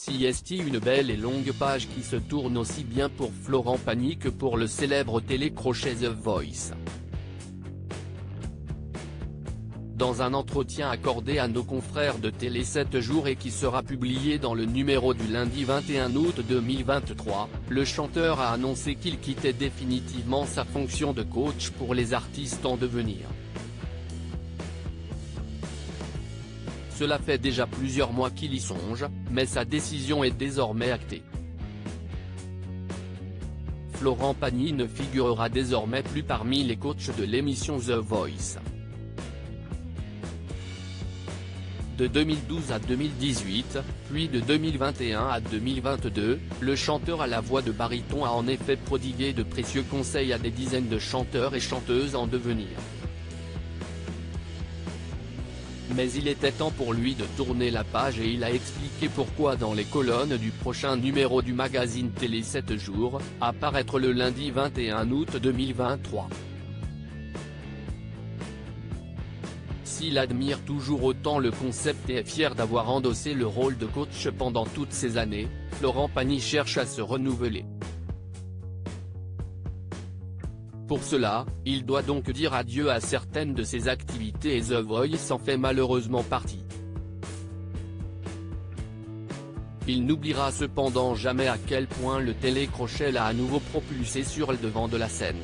CST, une belle et longue page qui se tourne aussi bien pour Florent Pagny que pour le célèbre télécrochet The Voice. Dans un entretien accordé à nos confrères de Télé 7 jours et qui sera publié dans le numéro du lundi 21 août 2023, le chanteur a annoncé qu'il quittait définitivement sa fonction de coach pour les artistes en devenir. Cela fait déjà plusieurs mois qu'il y songe, mais sa décision est désormais actée. Florent Pagny ne figurera désormais plus parmi les coachs de l'émission The Voice. De 2012 à 2018, puis de 2021 à 2022, le chanteur à la voix de baryton a en effet prodigué de précieux conseils à des dizaines de chanteurs et chanteuses en devenir. Mais il était temps pour lui de tourner la page et il a expliqué pourquoi dans les colonnes du prochain numéro du magazine Télé 7 jours, à paraître le lundi 21 août 2023. S'il admire toujours autant le concept et est fier d'avoir endossé le rôle de coach pendant toutes ces années, Florent Pagny cherche à se renouveler. Pour cela, il doit donc dire adieu à certaines de ses activités et The Voice en fait malheureusement partie. Il n'oubliera cependant jamais à quel point le télécrochet l'a à nouveau propulsé sur le devant de la scène.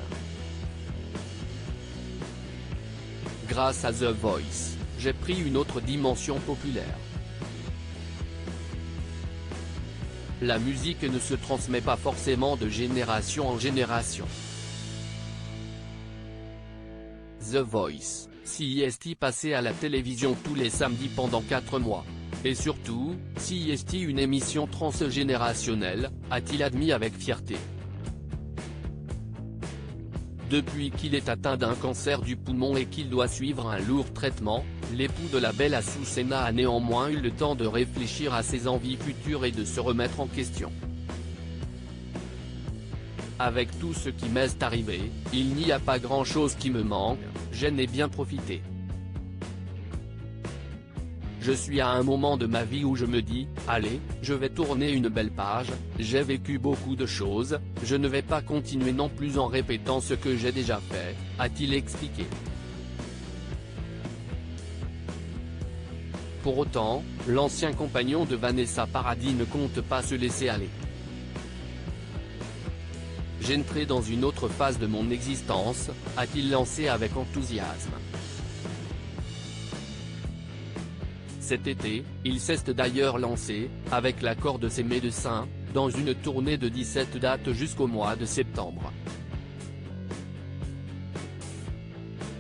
Grâce à The Voice, j'ai pris une autre dimension populaire. La musique ne se transmet pas forcément de génération en génération. The Voice, CST passé à la télévision tous les samedis pendant 4 mois. Et surtout, CST une émission transgénérationnelle, a-t-il admis avec fierté. Depuis qu'il est atteint d'un cancer du poumon et qu'il doit suivre un lourd traitement, l'époux de la belle Azucena a néanmoins eu le temps de réfléchir à ses envies futures et de se remettre en question. Avec tout ce qui m'est arrivé, il n'y a pas grand-chose qui me manque, j'en ai bien profité. Je suis à un moment de ma vie où je me dis, allez, je vais tourner une belle page, j'ai vécu beaucoup de choses, je ne vais pas continuer non plus en répétant ce que j'ai déjà fait, a-t-il expliqué. Pour autant, l'ancien compagnon de Vanessa Paradis ne compte pas se laisser aller. J'entrais dans une autre phase de mon existence, a-t-il lancé avec enthousiasme. Cet été, il s'est d'ailleurs lancé, avec l'accord de ses médecins, dans une tournée de 17 dates jusqu'au mois de septembre.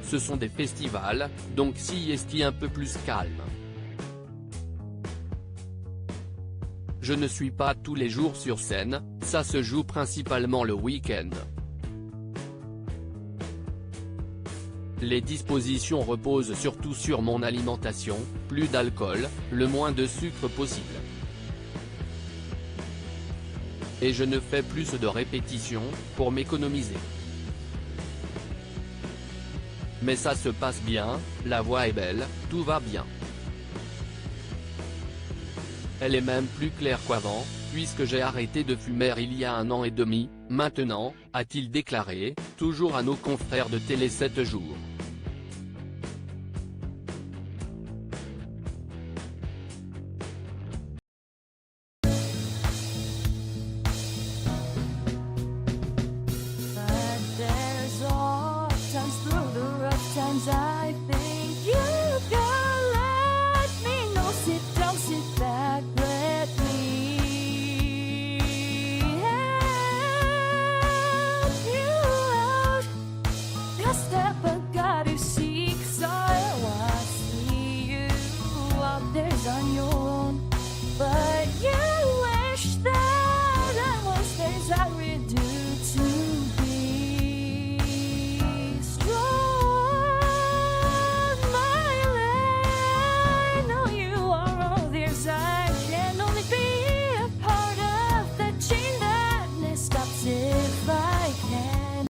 Ce sont des festivals, donc CST un peu plus calme. Je ne suis pas tous les jours sur scène, ça se joue principalement le week-end. Les dispositions reposent surtout sur mon alimentation, plus d'alcool, le moins de sucre possible. Et je ne fais plus de répétitions, pour m'économiser. Mais ça se passe bien, la voix est belle, tout va bien. Elle est même plus claire qu'avant, puisque j'ai arrêté de fumer il y a 1 an et demi, maintenant, a-t-il déclaré, toujours à nos confrères de Télé 7 jours. Times